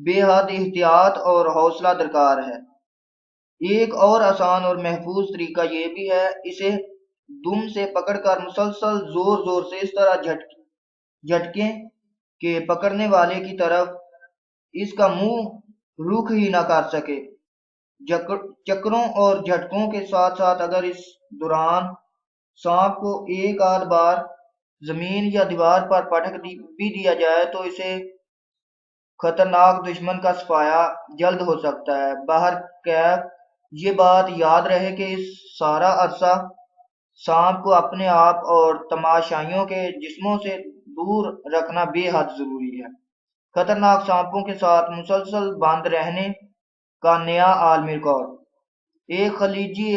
بے حد احتیاط اور حوصلہ درکار ہے۔ ایک اور آسان اور محفوظ طریقہ یہ بھی ہے، اسے دم سے پکڑ کر مسلسل زور زور سے اس طرح جھٹکیں کہ پکڑنے والے کی طرف اس کا منہ رخ ہی نہ کر سکے۔ چکروں اور جھٹکوں کے ساتھ ساتھ اگر اس دوران سانپ کو ایک آدھ بار زمین یا دیوار پر پٹک بھی دیا جائے تو اسے خطرناک دشمن کا صفایا جلد ہو سکتا ہے۔ باہر کیف یہ بات یاد رہے کہ اس سارا عرصہ سانپ کو اپنے آپ اور تماشائیوں کے جسموں سے دور رکھنا بے حد ضروری ہے۔ خطرناک سانپوں کے ساتھ مسلسل بند رہنے کا نیا عالمی ریکارڈ۔ ایک خلیجی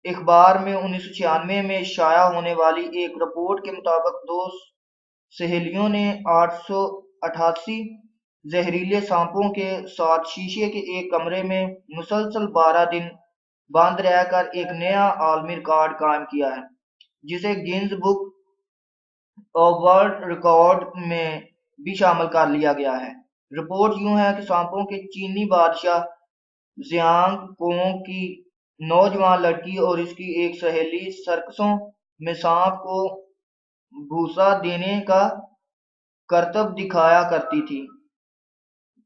اخبار میں 1996 میں شائع ہونے والی ایک رپورٹ کے مطابق دو سہیلیوں نے 888 زہریلے سانپوں کے ساتھ شیشے کے ایک کمرے میں مسلسل 12 دن بند رہ کر ایک نیا عالمی ریکارڈ قائم کیا ہے، جسے gains book of world record میں بھی شامل کر لیا گیا ہے۔ رپورٹ یوں ہے کہ سانپوں کے چینی بادشاہ زیانگ کونگ کی نوجوان لڑکی اور اس کی ایک سہیلی سرکسوں میں سانپ کو بھوسا دینے کا کرتب دکھایا کرتی تھی۔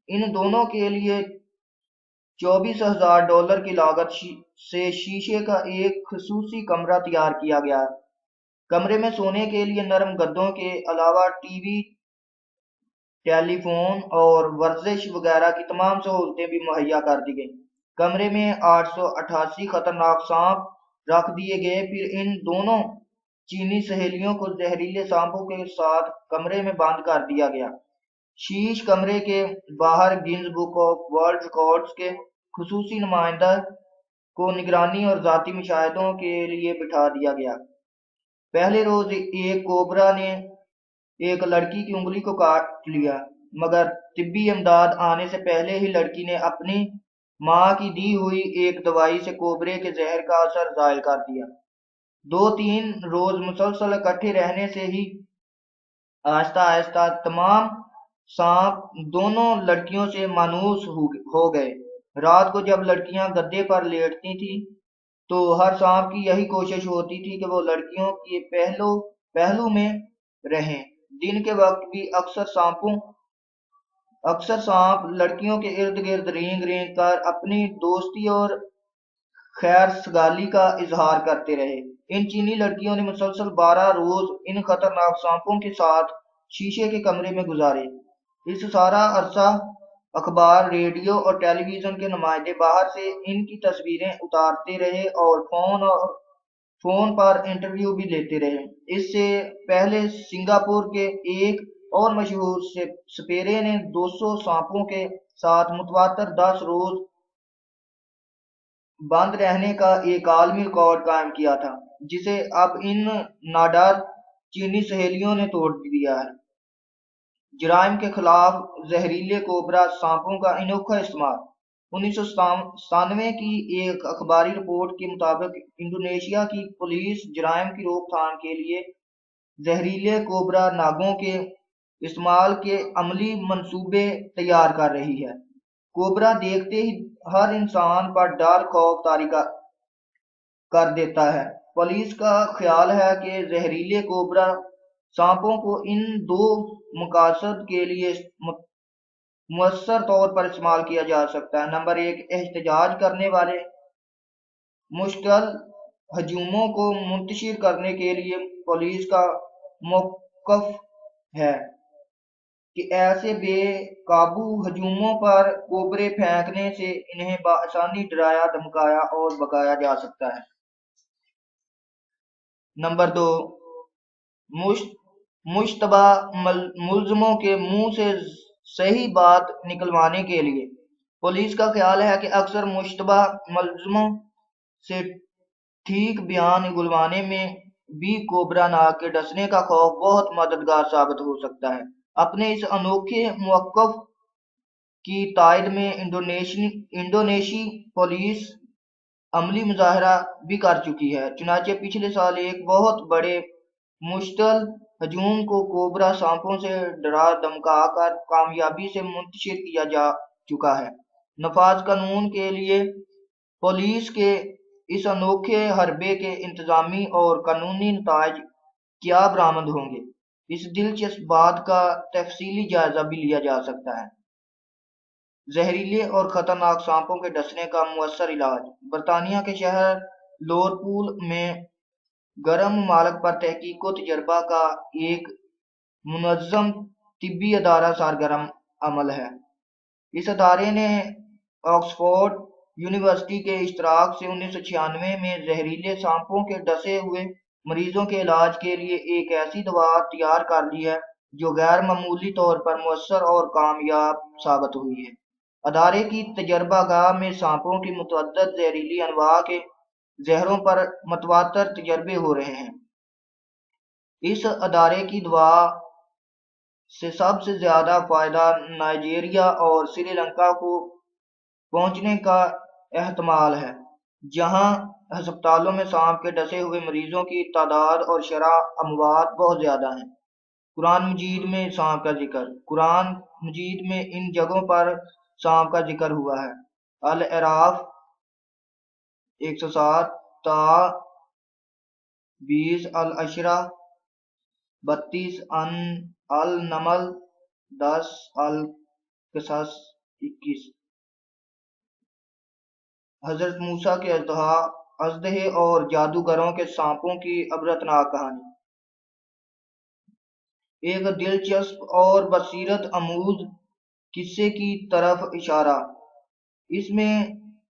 ان دونوں کے لیے $24,000 کی لاگت سے شیشے کا ایک خصوصی کمرہ تیار کیا گیا۔ کمرے میں سونے کے لیے نرم گدوں کے علاوہ ٹی وی، ٹیلی فون اور ورزش وغیرہ کی تمام سہولتیں بھی مہیا کر دی گئیں۔ کمرے میں 888 خطرناک سانپ رکھ دیے گئے، پھر ان دونوں چینی سہیلیوں کو زہریلے سانپوں کے ساتھ کمرے میں بند کر دیا گیا۔ شیش کمرے کے باہر gains book of world records کے خصوصی نمائندہ کو نگرانی اور ذاتی مشاہدوں کے لیے بٹھا دیا گیا۔ پہلے روز ایک کوبرا نے ایک لڑکی کی انگلی کو کاٹ لیا، مگر طبی امداد آنے سے پہلے ہی لڑکی نے اپنی ماں کی دی ہوئی ایک دوائی سے کوبرے کے زہر کا اثر زائل کر دیا۔ 2-3 روز مسلسل اکٹھے رہنے سے ہی آہستہ آہستہ تمام سانپ دونوں لڑکیوں سے مانوس ہو گئے۔ رات کو جب لڑکیاں گدے پر لیٹتی تھیں تو ہر سانپ کی یہی کوشش ہوتی تھی کہ وہ لڑکیوں کے پہلو میں رہیں۔ دن کے وقت بھی اکثر سانپ لڑکیوں کے ارد گرد رینگ رینگ کر اپنی دوستی اور خیر سگالی کا اظہار کرتے رہے۔ ان چینی لڑکیوں نے مسلسل 12 روز ان خطرناک سانپوں کے ساتھ شیشے کے کمرے میں گزارے۔ اس سارا عرصہ اخبار، ریڈیو اور ٹیلی ویژن کے نمائندے باہر سے ان کی تصویریں اتارتے رہے اور فون پر انٹرویو بھی لیتے رہے۔ اس سے پہلے سنگاپور کے ایک اور مشہور سپیرے نے 200 سانپوں کے ساتھ متواتر 10 روز بند رہنے کا ایک عالمی ریکارڈ قائم کیا تھا، جسے اب ان ناڈر چینی سہیلیوں نے توڑ دیا ہے۔ جرائم کے خلاف زہریلے کوبرا سانپوں کا انوکھا استعمال۔ 1997 کی ایک اخباری رپورٹ کے مطابق انڈونیشیا کی پولیس جرائم کی روک تھام کے لیے زہریلے کوبرا ناگوں کے استعمال کے عملی منصوبے تیار کر رہی ہے۔ کوبرا دیکھتے ہی ہر انسان پر ڈر خوف طاری کر دیتا ہے۔ پولیس کا خیال ہے کہ زہریلے کوبرا سانپوں کو ان 2 مقاصد کے لیے مؤثر طور پر استعمال کیا جا سکتا ہے۔ نمبر 1، احتجاج کرنے والے مشتعل ہجوموں کو منتشر کرنے کے لیے پولیس کا موقف ہے کہ ایسے بے قابو ہجوموں پر کوبرے پھینکنے سے انہیں بآسانی ڈرایا، دھمکایا اور بھگایا جا سکتا ہے۔ نمبر 2، مشتبہ ملزموں کے منہ سے صحیح بات نکلوانے کے لیے پولیس کا خیال ہے کہ اکثر مشتبہ ملزموں سے ٹھیک بیان نکلوانے میں بھی کوبرا ناگ کے ڈسنے کا خوف بہت مددگار ثابت ہو سکتا ہے۔ اپنے اس انوکھے موقف کی تائید میں انڈونیشی پولیس عملی مظاہرہ بھی کر چکی ہے۔ چنانچہ پچھلے سال ایک بہت بڑے مشتعل ہجوم کو کوبرا سانپوں سے ڈرا دھمکا کر کامیابی سے منتشر کیا جا چکا ہے۔ نفاذ قانون کے لیے پولیس کے اس انوکھے حربے کے انتظامی اور قانونی نتائج کیا برآمد ہوں گے، اس دلچسپ بات کا تفصیلی جائزہ بھی لیا جا سکتا ہے۔ زہریلے اور خطرناک سانپوں کے ڈسنے کا مؤثر علاج۔ برطانیہ کے شہر لورپول میں گرم ممالک پر تحقیق و تجربہ کا ایک منظم طبی ادارہ سرگرم عمل ہے۔ اس ادارے نے آکسفورڈ یونیورسٹی کے اشتراک سے 1996 میں زہریلے سانپوں کے ڈسے ہوئے مریضوں کے علاج کے لیے ایک ایسی دوا تیار کر لی ہے جو غیر معمولی طور پر مؤثر اور کامیاب ثابت ہوئی ہے۔ ادارے کی تجربہ گاہ میں سانپوں کی متعدد زہریلی انواع کے زہروں پر متواتر تجربے ہو رہے ہیں۔ اس ادارے کی دوا سے سب سے زیادہ فائدہ نائجیریا اور سری لنکا کو پہنچنے کا احتمال ہے، جہاں ہسپتالوں میں سانپ کے ڈسے ہوئے مریضوں کی تعداد اور شرح اموات بہت زیادہ ہیں۔ قرآن مجید میں سانپ کا ذکر۔ قرآن مجید میں ان جگہوں پر سانپ کا ذکر ہوا ہے: الاعراف 107 تا 20، الاشرہ 32، النمل 10، القصص 21۔ حضرت موسیٰ کے اژدہے اور جادوگروں کے سانپوں کی عبرتناک کہانی۔ ایک دلچسپ اور بصیرت آموز قصے کی طرف اشارہ۔ اس میں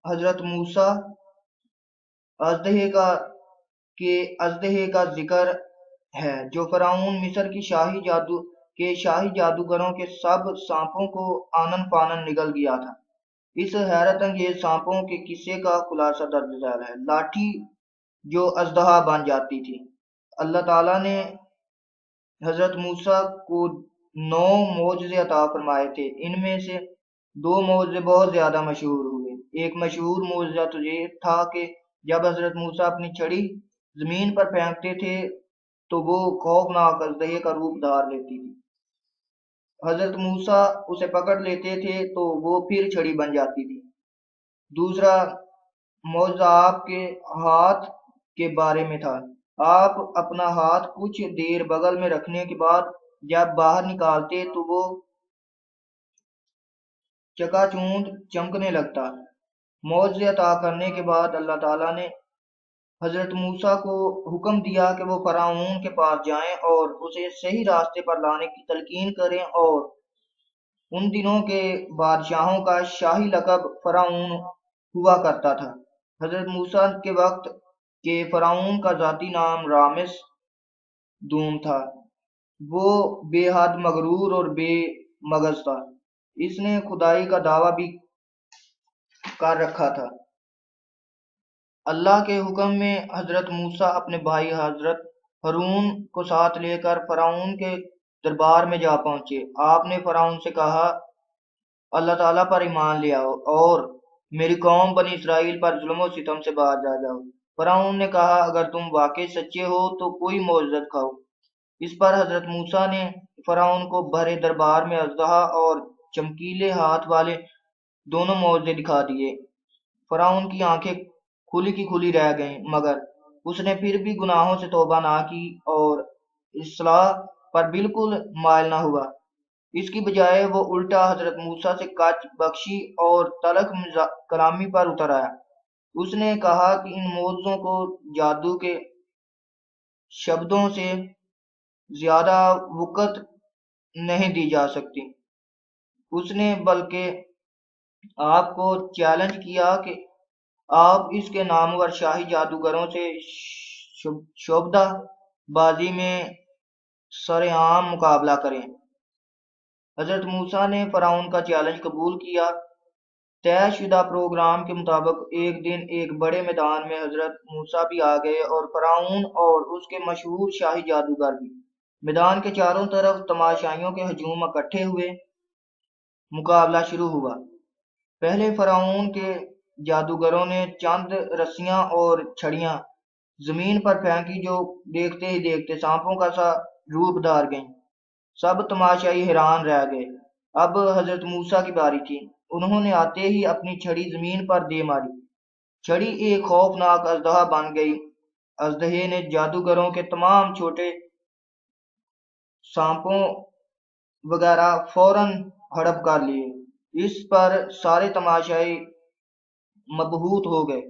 حضرت موسیٰ اژدہے کا ذکر ہے جو فرعون مصر کی شاہی جادوگروں کے سب سانپوں کو آنن فانن نگل گیا تھا۔ اس حیرت انگیز سانپوں کے قصے کا خلاصہ درج ذیل ہے۔ لاٹھی جو اژدہا بن جاتی تھی۔ اللہ تعالیٰ نے حضرت موسیٰ کو 9 معجزے عطا فرمائے تھے۔ ان میں سے 2 معجزے بہت زیادہ مشہور ہوئے۔ ایک مشہور معجزہ تو یہ تھا کہ جب حضرت موسیٰ اپنی چھڑی زمین پر پھینکتے تھے تو وہ خوفناک اژدہے کا روپ دھار لیتی تھی۔ حضرت موسیٰ اسے پکڑ لیتے تھے تو وہ پھر چھڑی بن جاتی تھی۔ دوسرا معجزہ آپ کے ہاتھ کے بارے میں تھا۔ آپ اپنا ہاتھ کچھ دیر بغل میں رکھنے کے بعد جب باہر نکالتے تو وہ چکا چوند چمکنے لگتا۔ معجزے عطا کرنے کے بعد اللہ تعالیٰ نے حضرت موسیٰ کو حکم دیا کہ وہ فرعون کے پاس جائیں اور اسے صحیح راستے پر لانے کی تلقین کریں، اور ان دنوں کے بادشاہوں کا شاہی لقب فرعون ہوا کرتا تھا۔ حضرت موسیٰ کے وقت کے فرعون کا ذاتی نام رامس دوم تھا۔ وہ بے حد مغرور اور بے مغز تھا۔ اس نے خدائی کا دعویٰ بھی کر رکھا تھا۔ اللہ کے حکم میں حضرت موسیٰ اپنے بھائی حضرت ہارون کو ساتھ لے کر فرعون کے دربار میں جا پہنچے۔ آپ نے فرعون سے کہا، اللہ تعالیٰ پر ایمان لے آؤ اور میری قوم بنی اسرائیل پر ظلم و ستم سے باز آ جاؤ۔ فرعون نے کہا، اگر تم واقعی سچے ہو تو کوئی معجزہ دکھاؤ۔ اس پر حضرت موسیٰ نے فرعون کو بھرے دربار میں اژدہا اور چمکیلے ہاتھ والے دونوں معجزے دکھا دیے۔ فرعون کی آنکھیں کھلی کی کھلی رہ گئیں، مگر اس نے پھر بھی گناہوں سے توبہ نہ کی اور اصلاح پر بالکل مائل نہ ہوا۔ اس کی بجائے وہ الٹا حضرت موسیٰ سے کچ بخشی اور تلخ کلامی پر اتر آیا۔ اس نے کہا کہ ان معجزوں کو جادو کے شبدوں سے زیادہ وقت نہیں دی جا سکتی۔ اس نے بلکہ آپ کو چیلنج کیا کہ آپ اس کے نامور شاہی جادوگروں سے شعبدہ بازی میں سرعام مقابلہ کریں۔ حضرت موسیٰ نے فرعون کا چیلنج قبول کیا۔ طے شدہ پروگرام کے مطابق ایک دن ایک بڑے میدان میں حضرت موسیٰ بھی آ گئے اور فرعون اور اس کے مشہور شاہی جادوگر بھی۔ میدان کے چاروں طرف تماشائیوں کے ہجوم اکٹھے ہوئے۔ مقابلہ شروع ہوا۔ پہلے فرعون کے جادوگروں نے چند رسیاں اور چھڑیاں زمین پر پھینکی جو دیکھتے ہی دیکھتے سانپوں کا سا روپ دھار گئیں۔ سب تماشائی حیران رہ گئے۔ اب حضرت موسیٰ کی باری تھی۔ انہوں نے آتے ہی اپنی چھڑی زمین پر دے ماری، چھڑی ایک خوفناک اژدہا بن گئی۔ اژدہے نے جادوگروں کے تمام چھوٹے سانپوں وغیرہ فوراً ہڑپ کر لیے۔ اس پر سارے تماشائی مبہوت ہو گئے،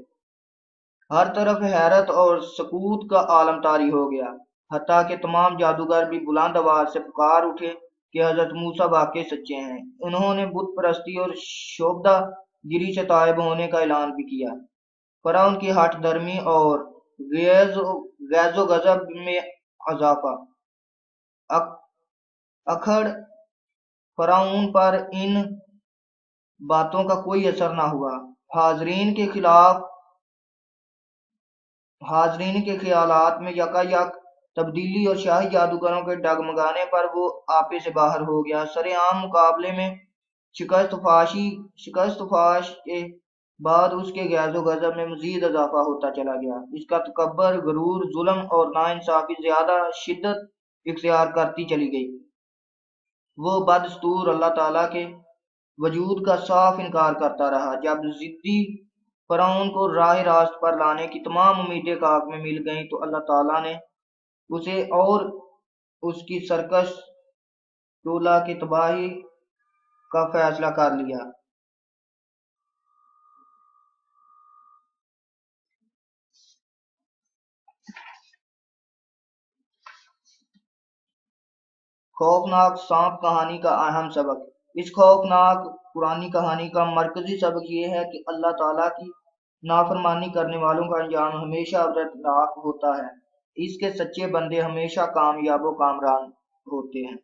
ہر طرف حیرت اور سکوت کا عالم طاری ہو گیا، حتیٰ کہ تمام جادوگر بھی بلند آواز سے پکار اٹھے کہ حضرت موسیٰ واقعی سچے ہیں۔ انہوں نے بت پرستی اور شعبدہ گری سے تائب ہونے کا اعلان بھی کیا۔ فرعون کی ہٹ دھرمی اور غیظ و غضب میں اضافہ۔ اکھڑ فرعون پر ان باتوں کا کوئی اثر نہ ہوا۔ حاضرین کے خیالات میں یکا یک تبدیلی اور شاہی جادوگروں کے ڈگمگانے پر وہ آپے سے باہر ہو گیا۔ سرعام مقابلے میں شکست فاش کے بعد اس کے غیظ و غضب میں مزید اضافہ ہوتا چلا گیا۔ اس کا تکبر، غرور، ظلم اور ناانصافی زیادہ شدت اختیار کرتی چلی گئی۔ وہ بدستور اللہ تعالیٰ کے وجود کا صاف انکار کرتا رہا۔ جب ضدی فرعون کو راہ راست پر لانے کی تمام امیدیں خاک میں مل گئیں تو اللہ تعالیٰ نے اسے اور اس کی سرکش ٹولہ کی تباہی کا فیصلہ کر لیا۔ خوفناک سانپ کہانی کا اہم سبق۔ اس خوفناک پرانی کہانی کا مرکزی سبق یہ ہے کہ اللہ تعالیٰ کی نافرمانی کرنے والوں کا انجام ہمیشہ عبرتناک ہوتا ہے۔ اس کے سچے بندے ہمیشہ کامیاب و کامران ہوتے ہیں۔